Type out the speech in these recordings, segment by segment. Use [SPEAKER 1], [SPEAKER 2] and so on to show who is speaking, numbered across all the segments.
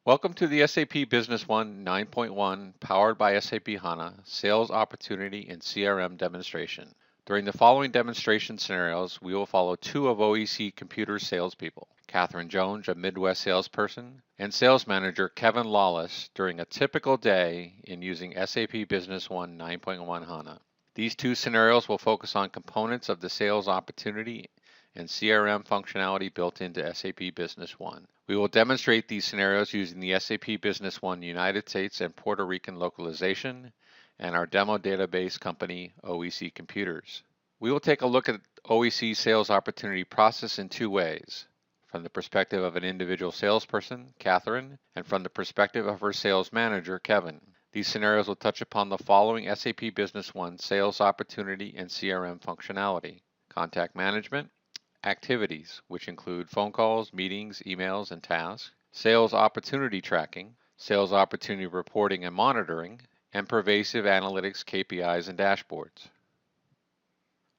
[SPEAKER 1] Welcome to the SAP Business One 9.1 powered by SAP HANA Sales Opportunity and CRM demonstration. During the following demonstration scenarios, we will follow two of OEC Computer's salespeople, Catherine Jones, a Midwest salesperson, and sales manager Kevin Lawless during a typical day in using SAP Business One 9.1 HANA. These two scenarios will focus on components of the sales opportunity and CRM functionality built into SAP Business One. We will demonstrate these scenarios using the SAP Business One United States and Puerto Rican localization and our demo database company, OEC Computers. We will take a look at OEC sales opportunity process in two ways, from the perspective of an individual salesperson, Catherine, and from the perspective of her sales manager, Kevin. These scenarios will touch upon the following SAP Business One sales opportunity and CRM functionality: contact management, activities, which include phone calls, meetings, emails, and tasks, sales opportunity tracking, sales opportunity reporting and monitoring, and pervasive analytics, KPIs, and dashboards.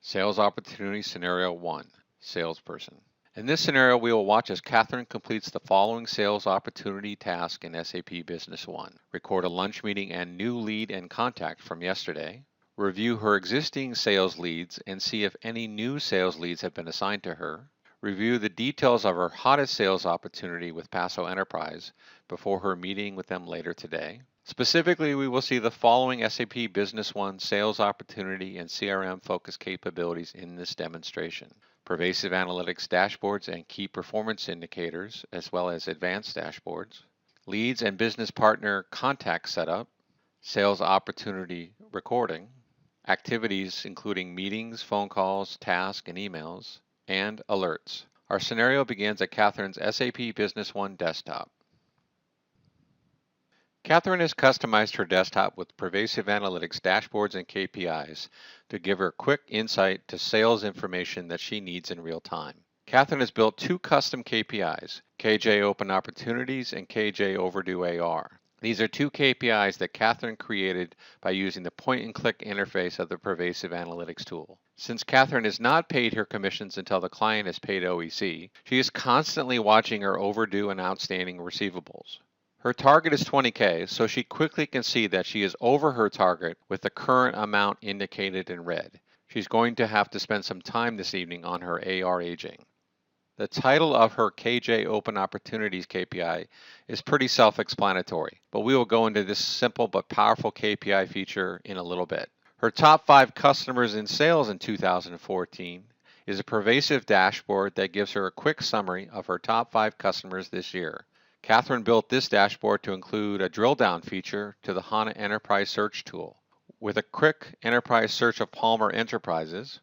[SPEAKER 1] Sales opportunity scenario 1, salesperson. In this scenario, we will watch as Catherine completes the following sales opportunity task in SAP Business One: record a lunch meeting and new lead and contact from yesterday, review her existing sales leads and see if any new sales leads have been assigned to her, review the details of her hottest sales opportunity with Paso Enterprise before her meeting with them later today. Specifically, we will see the following SAP Business One sales opportunity and CRM focused capabilities in this demonstration: pervasive analytics dashboards and key performance indicators, as well as advanced dashboards, leads and business partner contact setup, sales opportunity recording, activities including meetings, phone calls, tasks, and emails, and alerts. Our scenario begins at Catherine's SAP Business One desktop. Catherine has customized her desktop with pervasive analytics dashboards and KPIs to give her quick insight to sales information that she needs in real time. Catherine has built two custom KPIs, KJ Open Opportunities and KJ Overdue AR. These are two KPIs that Catherine created by using the point-and-click interface of the Pervasive Analytics tool. Since Catherine has not paid her commissions until the client has paid OEC, she is constantly watching her overdue and outstanding receivables. Her target is $20K, so she quickly can see that she is over her target with the current amount indicated in red. She's going to have to spend some time this evening on her AR aging. The title of her KJ Open Opportunities KPI is pretty self-explanatory, but we will go into this simple but powerful KPI feature in a little bit. Her top 5 customers in sales in 2014 is a pervasive dashboard that gives her a quick summary of her top 5 customers this year. Catherine built this dashboard to include a drill down feature to the HANA Enterprise Search tool. With a quick enterprise search of Palmer Enterprises,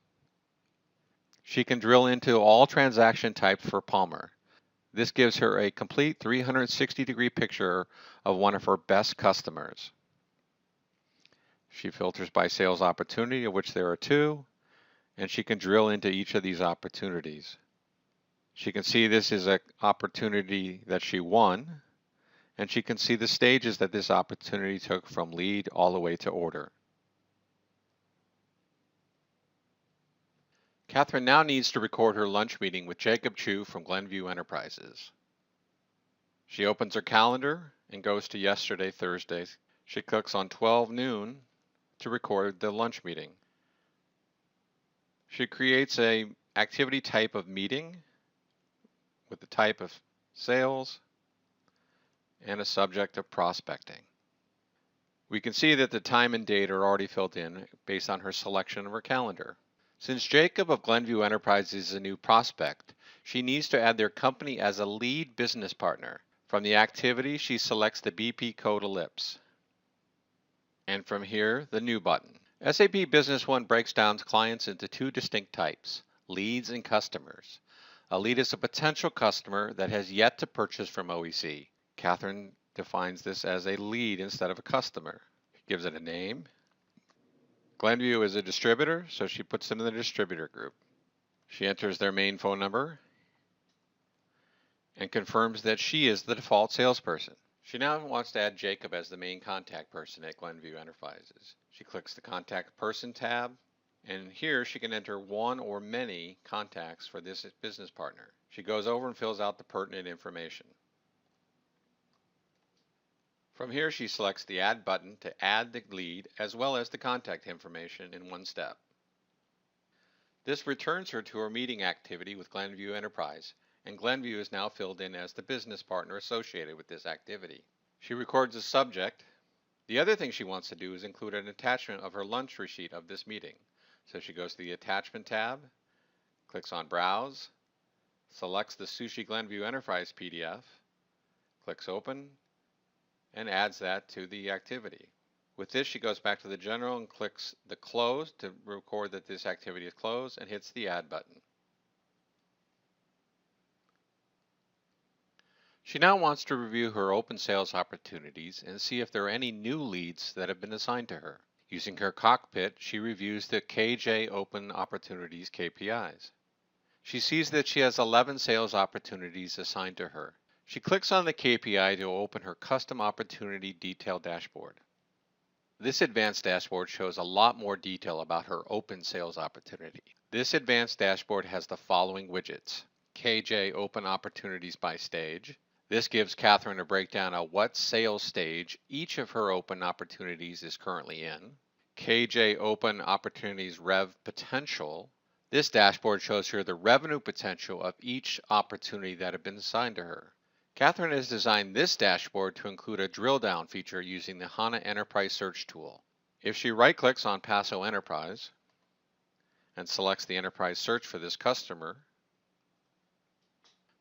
[SPEAKER 1] she can drill into all transaction types for Palmer. This gives her a complete 360-degree picture of one of her best customers. She filters by sales opportunity, of which there are 2, and she can drill into each of these opportunities. She can see this is an opportunity that she won, and she can see the stages that this opportunity took from lead all the way to order. Catherine now needs to record her lunch meeting with Jacob Chu from Glenview Enterprises. She opens her calendar and goes to yesterday, Thursday. She clicks on 12 noon to record the lunch meeting. She creates a activity type of meeting with the type of sales and a subject of prospecting. We can see that the time and date are already filled in based on her selection of her calendar. Since Jacob of Glenview Enterprises is a new prospect, she needs to add their company as a lead business partner. From the activity, she selects the BP code ellipse. And from here, the New button. SAP Business One breaks down clients into 2 distinct types, leads and customers. A lead is a potential customer that has yet to purchase from OEC. Catherine defines this as a lead instead of a customer. She gives it a name. Glenview is a distributor, so she puts them in the distributor group. She enters their main phone number and confirms that she is the default salesperson. She now wants to add Jacob as the main contact person at Glenview Enterprises. She clicks the Contact Person tab, and here she can enter one or many contacts for this business partner. She goes over and fills out the pertinent information. From here, she selects the Add button to add the lead as well as the contact information in one step. This returns her to her meeting activity with Glenview Enterprise, and Glenview is now filled in as the business partner associated with this activity. She records the subject. The other thing she wants to do is include an attachment of her lunch receipt of this meeting. So she goes to the Attachment tab, clicks on Browse, selects the Sushi Glenview Enterprise PDF, clicks Open, and adds that to the activity. With this, she goes back to the General and clicks the Close to record that this activity is closed and hits the Add button. She now wants to review her open sales opportunities and see if there are any new leads that have been assigned to her. Using her cockpit, she reviews the KJ Open Opportunities KPIs. She sees that she has 11 sales opportunities assigned to her. She clicks on the KPI to open her Custom Opportunity Detail dashboard. This advanced dashboard shows a lot more detail about her open sales opportunity. This advanced dashboard has the following widgets: KJ Open Opportunities by stage. This gives Catherine a breakdown of what sales stage each of her open opportunities is currently in. KJ Open Opportunities Rev Potential. This dashboard shows her the revenue potential of each opportunity that have been assigned to her. Catherine has designed this dashboard to include a drill down feature using the HANA Enterprise Search tool. If she right-clicks on Paso Enterprise and selects the enterprise search for this customer,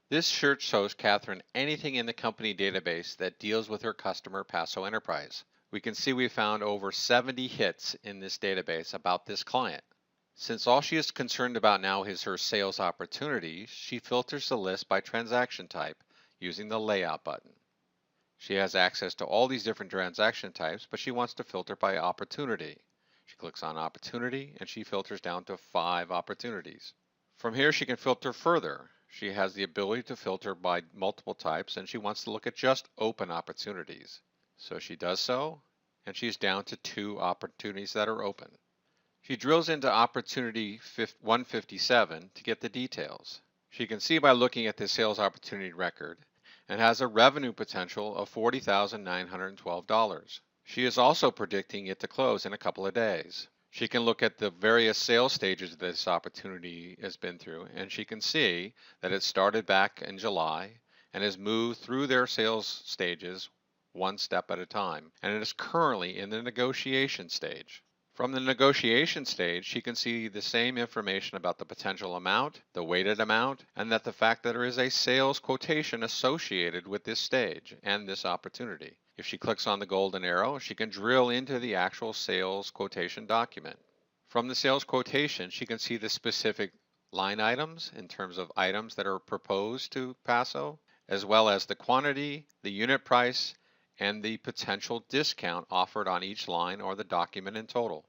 [SPEAKER 1] this search shows Catherine anything in the company database that deals with her customer Paso Enterprise. We can see we found over 70 hits in this database about this client. Since all she is concerned about now is her sales opportunities, she filters the list by transaction type using the Layout button. She has access to all these different transaction types, but she wants to filter by opportunity. She clicks on Opportunity and she filters down to 5 opportunities. From here she can filter further. She has the ability to filter by multiple types and she wants to look at just open opportunities. So she does so, and she's down to 2 opportunities that are open. She drills into opportunity 157 to get the details. She can see by looking at the sales opportunity record and has a revenue potential of $40,912. She is also predicting it to close in a couple of days. She can look at the various sales stages this opportunity has been through, and she can see that it started back in July and has moved through their sales stages one step at a time, and it is currently in the negotiation stage. From the negotiation stage, she can see the same information about the potential amount, the weighted amount, and that the fact that there is a sales quotation associated with this stage and this opportunity. If she clicks on the golden arrow, she can drill into the actual sales quotation document. From the sales quotation, she can see the specific line items in terms of items that are proposed to Paso, as well as the quantity, the unit price, and the potential discount offered on each line or the document in total.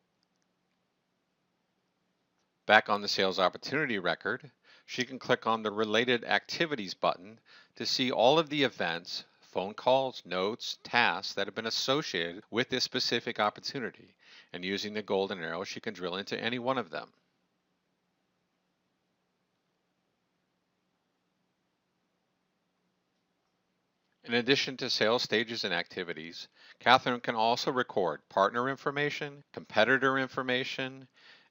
[SPEAKER 1] Back on the sales opportunity record, she can click on the Related Activities button to see all of the events, phone calls, notes, tasks that have been associated with this specific opportunity. And using the golden arrow, she can drill into any one of them. In addition to sales stages and activities, Catherine can also record partner information, competitor information,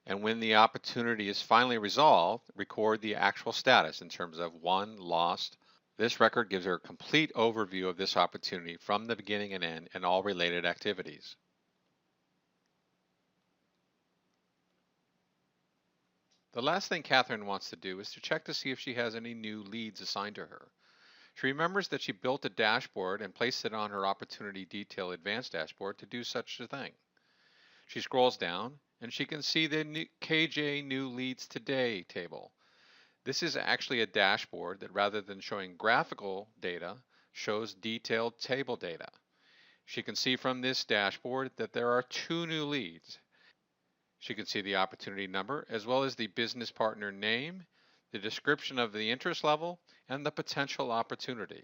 [SPEAKER 1] and when the opportunity is finally resolved, record the actual status in terms of won, lost. This record gives her a complete overview of this opportunity from the beginning and end and all related activities. The last thing Catherine wants to do is to check to see if she has any new leads assigned to her. She remembers that she built a dashboard and placed it on her Opportunity Detail Advanced dashboard to do such a thing. She scrolls down and she can see the KJ New Leads Today table. This is actually a dashboard that, rather than showing graphical data, shows detailed table data. She can see from this dashboard that there are 2 new leads. She can see the opportunity number as well as the business partner name, the description of the interest level, and the potential opportunity.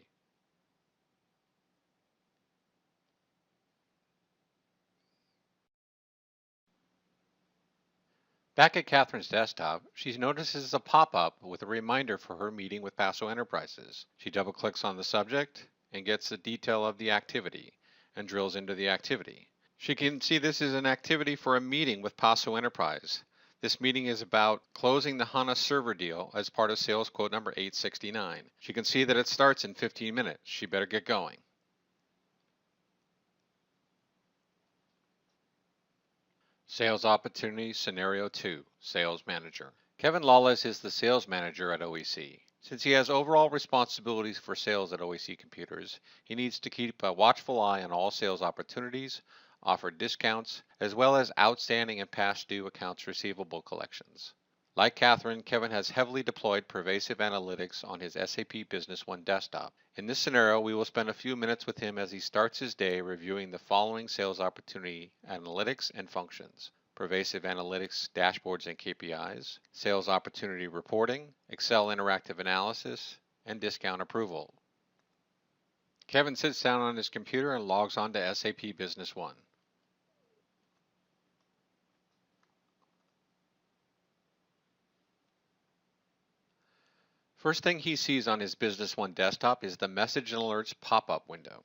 [SPEAKER 1] Back at Catherine's desktop, she notices a pop-up with a reminder for her meeting with Paso Enterprises. She double-clicks on the subject and gets the detail of the activity. and drills into the activity. She can see this is an activity for a meeting with Paso Enterprise. This meeting is about closing the HANA server deal as part of sales quote number 869. She can see that it starts in 15 minutes. She better get going. Sales Opportunity Scenario 2, Sales Manager. Kevin Lawless is the sales manager at OEC. Since he has overall responsibilities for sales at OEC Computers, he needs to keep a watchful eye on all sales opportunities, offer discounts, as well as outstanding and past due accounts receivable collections. Like Catherine, Kevin has heavily deployed pervasive analytics on his SAP Business One desktop. In this scenario, we will spend a few minutes with him as he starts his day reviewing the following sales opportunity analytics and functions: pervasive analytics, dashboards and KPIs, sales opportunity reporting, Excel interactive analysis, and discount approval. Kevin sits down on his computer and logs on to SAP Business One. First thing he sees on his Business One desktop is the Message and Alerts pop-up window.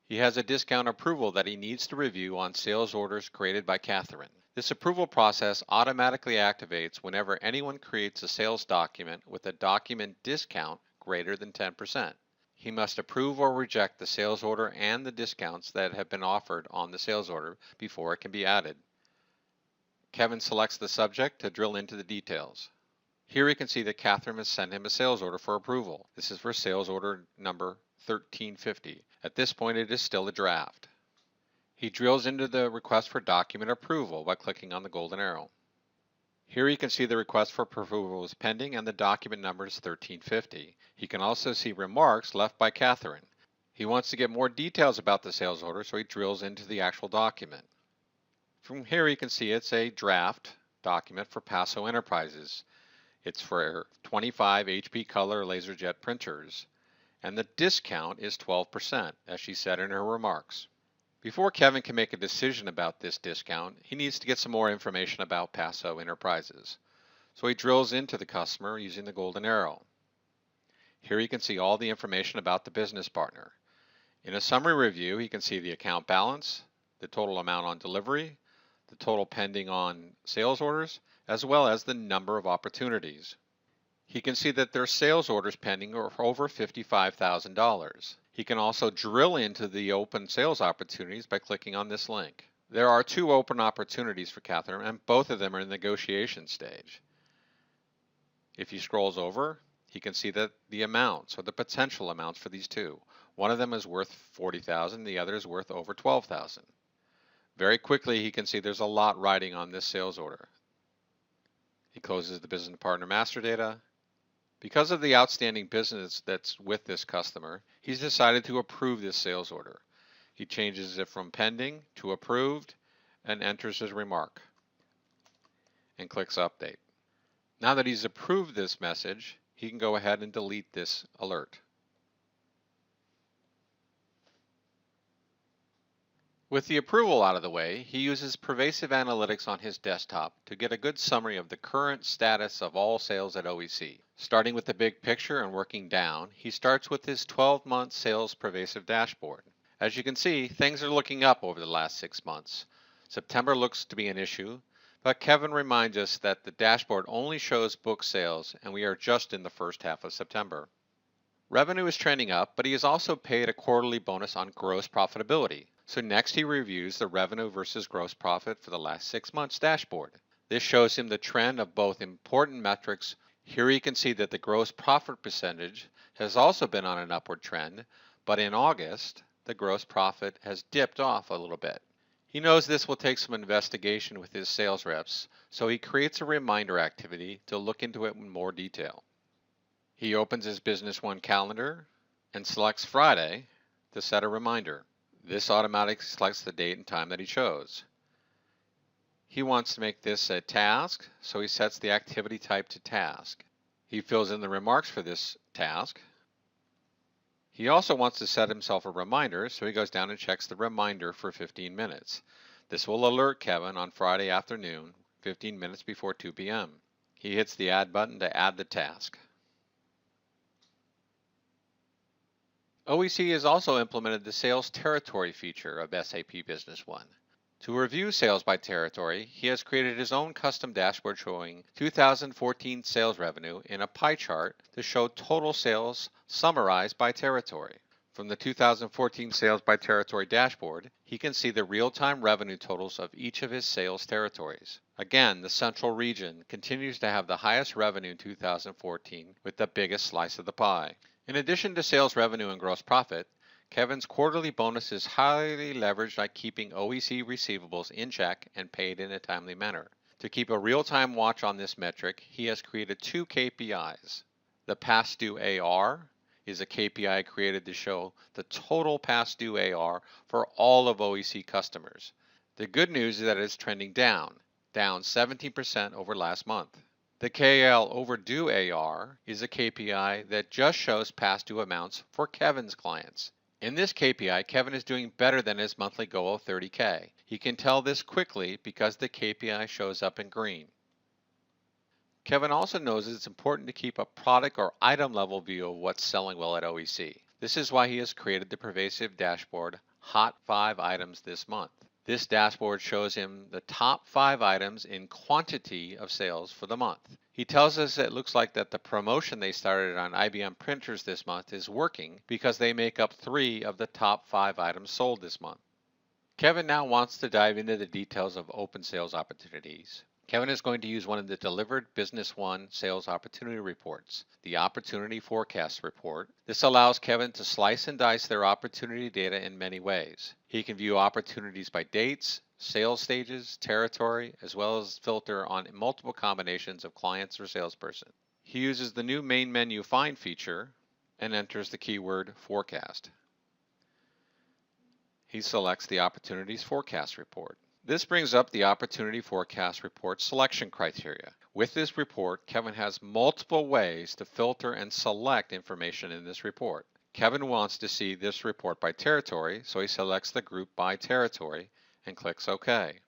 [SPEAKER 1] He has a discount approval that he needs to review on sales orders created by Catherine. This approval process automatically activates whenever anyone creates a sales document with a document discount greater than 10%. He must approve or reject the sales order and the discounts that have been offered on the sales order before it can be added. Kevin selects the subject to drill into the details. Here we can see that Catherine has sent him a sales order for approval. This is for sales order number 1350. At this point, it is still a draft. He drills into the request for document approval by clicking on the golden arrow. Here you can see the request for approval is pending and the document number is 1350. He can also see remarks left by Catherine. He wants to get more details about the sales order, so he drills into the actual document. From here you can see it's a draft document for Paso Enterprises. It's for 25 HP color LaserJet printers, and the discount is 12%, as she said in her remarks. Before Kevin can make a decision about this discount, he needs to get some more information about Paso Enterprises. So he drills into the customer using the golden arrow. Here you can see all the information about the business partner. In a summary review, he can see the account balance, the total amount on delivery, the total pending on sales orders, as well as the number of opportunities. He can see that their sales orders pending are over $55,000. He can also drill into the open sales opportunities by clicking on this link. There are 2 open opportunities for Catherine, and both of them are in the negotiation stage. If he scrolls over, he can see that the amounts, or the potential amounts for these 2. One of them is worth $40,000, the other is worth over $12,000. Very quickly, he can see there's a lot riding on this sales order. He closes the business partner master data. Because of the outstanding business that's with this customer, he's decided to approve this sales order. He changes it from pending to approved and enters his remark and clicks update. Now that he's approved this message, he can go ahead and delete this alert. With the approval out of the way, he uses pervasive analytics on his desktop to get a good summary of the current status of all sales at OEC. Starting with the big picture and working down, he starts with his 12-month sales pervasive dashboard. As you can see, things are looking up over the last 6 months. September looks to be an issue, but Kevin reminds us that the dashboard only shows book sales and we are just in the first half of September. Revenue is trending up, but he is also paid a quarterly bonus on gross profitability. So next he reviews the revenue versus gross profit for the last 6 months dashboard. This shows him the trend of both important metrics. Here you can see that the gross profit percentage has also been on an upward trend, but in August, the gross profit has dipped off a little bit. He knows this will take some investigation with his sales reps, so he creates a reminder activity to look into it in more detail. He opens his Business One calendar and selects Friday to set a reminder. This automatically selects the date and time that he chose. He wants to make this a task, so he sets the activity type to task. He fills in the remarks for this task. He also wants to set himself a reminder, so he goes down and checks the reminder for 15 minutes. This will alert Kevin on Friday afternoon, 15 minutes before 2 p.m. He hits the Add button to add the task. OEC has also implemented the Sales Territory feature of SAP Business One. To review sales by territory, he has created his own custom dashboard showing 2014 sales revenue in a pie chart to show total sales summarized by territory. From the 2014 sales by territory dashboard, he can see the real-time revenue totals of each of his sales territories. Again, the central region continues to have the highest revenue in 2014 with the biggest slice of the pie. In addition to sales revenue and gross profit, Kevin's quarterly bonus is highly leveraged by keeping OEC receivables in check and paid in a timely manner. To keep a real-time watch on this metric, he has created two KPIs. The past due AR is a KPI created to show the total past due AR for all of OEC customers. The good news is that it's trending down 17% over last month. The KL overdue AR is a KPI that just shows past due amounts for Kevin's clients. In this KPI, Kevin is doing better than his monthly goal of $30K. He can tell this quickly because the KPI shows up in green. Kevin also knows it's important to keep a product or item level view of what's selling well at OEC. This is why he has created the pervasive dashboard Hot 5 Items this month. This dashboard shows him the top 5 items in quantity of sales for the month. He tells us it looks like that the promotion they started on IBM printers this month is working because they make up 3 of the top 5 items sold this month. Kevin now wants to dive into the details of open sales opportunities. Kevin is going to use one of the delivered Business One sales opportunity reports, the Opportunity Forecast Report. This allows Kevin to slice and dice their opportunity data in many ways. He can view opportunities by dates, sales stages, territory, as well as filter on multiple combinations of clients or salesperson. He uses the new main menu find feature and enters the keyword forecast. He selects the Opportunities Forecast Report. This brings up the Opportunity Forecast Report selection criteria. With this report, Kevin has multiple ways to filter and select information in this report. Kevin wants to see this report by territory, so he selects the group by territory and clicks OK.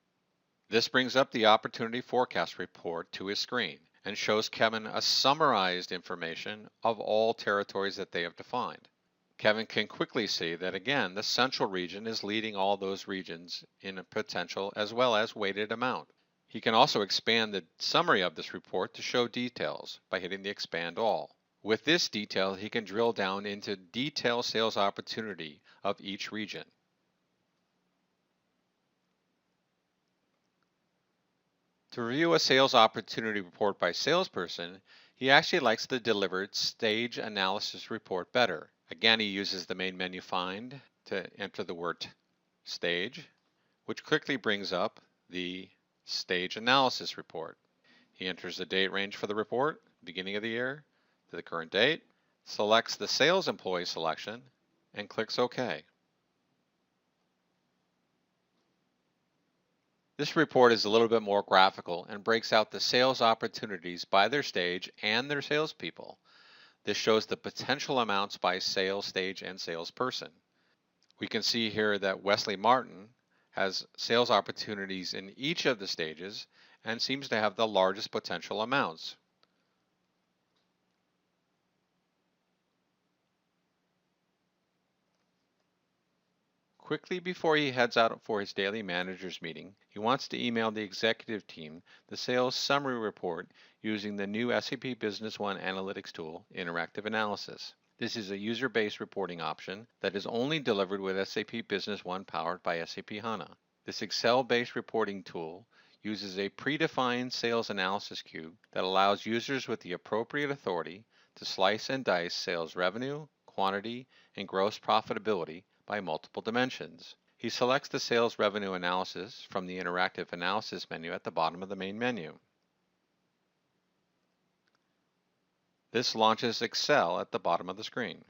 [SPEAKER 1] This brings up the Opportunity Forecast Report to his screen and shows Kevin a summarized information of all territories that they have defined. Kevin can quickly see that again, the central region is leading all those regions in a potential as well as weighted amount. He can also expand the summary of this report to show details by hitting the Expand All. With this detail, he can drill down into detailed sales opportunity of each region. To review a sales opportunity report by salesperson, he actually likes the delivered stage analysis report better. Again, he uses the main menu find to enter the word stage, which quickly brings up the stage analysis report. He enters the date range for the report, beginning of the year to the current date, selects the sales employee selection, and clicks OK. This report is a little bit more graphical and breaks out the sales opportunities by their stage and their salespeople. This shows the potential amounts by sales stage and salesperson. We can see here that Wesley Martin has sales opportunities in each of the stages and seems to have the largest potential amounts. Quickly before he heads out for his daily manager's meeting, he wants to email the executive team the sales summary report using the new SAP Business One analytics tool, Interactive Analysis. This is a user-based reporting option that is only delivered with SAP Business One powered by SAP HANA. This Excel-based reporting tool uses a predefined sales analysis cube that allows users with the appropriate authority to slice and dice sales revenue, quantity, and gross profitability by multiple dimensions. He selects the sales revenue analysis from the interactive analysis menu at the bottom of the main menu. This launches Excel at the bottom of the screen.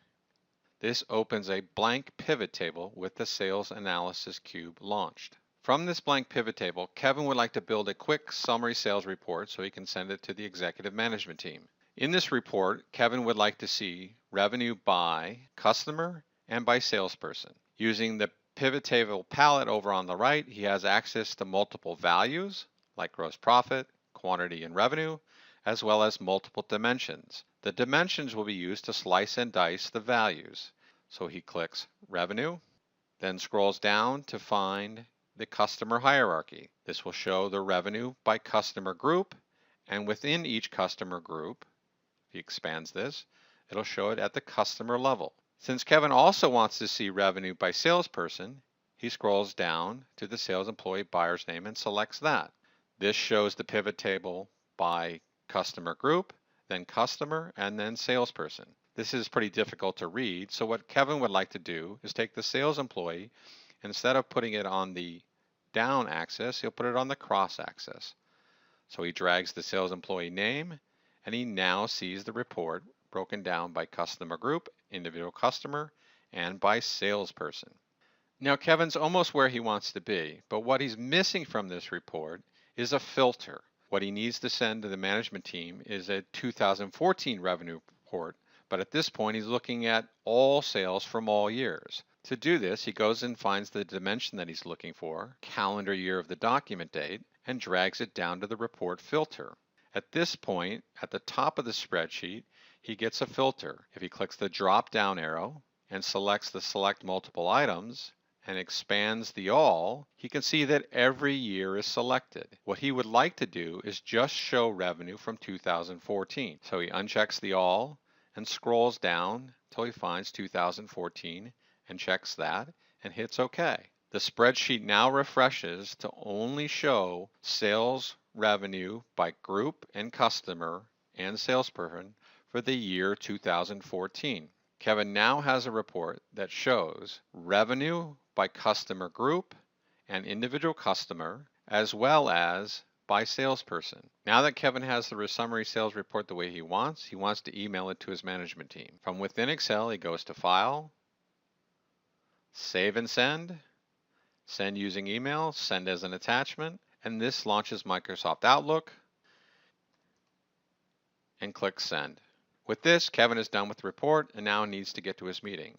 [SPEAKER 1] This opens a blank pivot table with the sales analysis cube launched. From this blank pivot table, Kevin would like to build a quick summary sales report so he can send it to the executive management team. In this report, Kevin would like to see revenue by customer and by salesperson. Using the pivot table palette over on the right, he has access to multiple values like gross profit, quantity, and revenue, as well as multiple dimensions. The dimensions will be used to slice and dice the values. So he clicks Revenue, then scrolls down to find the customer hierarchy. This will show the revenue by customer group, and within each customer group, if he expands this, it'll show it at the customer level. Since Kevin also wants to see revenue by salesperson, he scrolls down to the sales employee buyer's name and selects that. This shows the pivot table by customer group, then customer, and then salesperson. This is pretty difficult to read, so what Kevin would like to do is take the sales employee, instead of putting it on the down axis, he'll put it on the cross axis. So he drags the sales employee name, and he now sees the report broken down by customer group, individual customer, and by salesperson. Now Kevin's almost where he wants to be, but what he's missing from this report is a filter. What he needs to send to the management team is a 2014 revenue report, but at this point he's looking at all sales from all years. To do this, he goes and finds the dimension that he's looking for, calendar year of the document date, and drags it down to the report filter. At this point, at the top of the spreadsheet, he gets a filter. If he clicks the drop down arrow and selects the select multiple items and expands the all, he can see that every year is selected. What he would like to do is just show revenue from 2014. So he unchecks the all and scrolls down till he finds 2014 and checks that and hits OK. The spreadsheet now refreshes to only show sales revenue by group and customer and salesperson for the year 2014. Kevin now has a report that shows revenue by customer group and individual customer, as well as by salesperson. Now that Kevin has the summary sales report the way he wants to email it to his management team. From within Excel, he goes to File, Save and Send, Send using email, Send as an attachment, and this launches Microsoft Outlook, and click Send. With this, Kevin is done with the report and now needs to get to his meeting.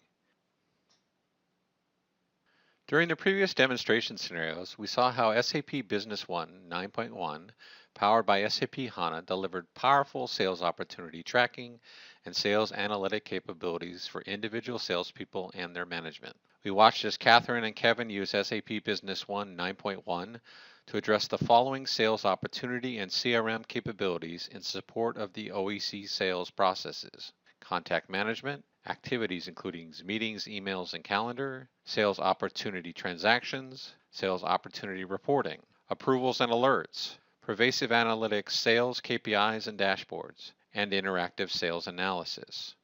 [SPEAKER 1] During the previous demonstration scenarios, we saw how SAP Business One 9.1, powered by SAP HANA, delivered powerful sales opportunity tracking and sales analytic capabilities for individual salespeople and their management. We watched as Catherine and Kevin use SAP Business One 9.1 to address the following sales opportunity and CRM capabilities in support of the OEC sales processes: contact management, activities including meetings, emails, and calendar, sales opportunity transactions, sales opportunity reporting, approvals and alerts, pervasive analytics, sales KPIs and dashboards, and interactive sales analysis.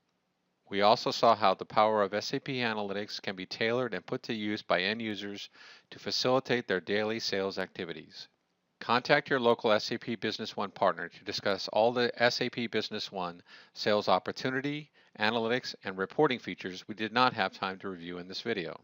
[SPEAKER 1] We also saw how the power of SAP Analytics can be tailored and put to use by end users to facilitate their daily sales activities. Contact your local SAP Business One partner to discuss all the SAP Business One sales opportunity, analytics, and reporting features we did not have time to review in this video.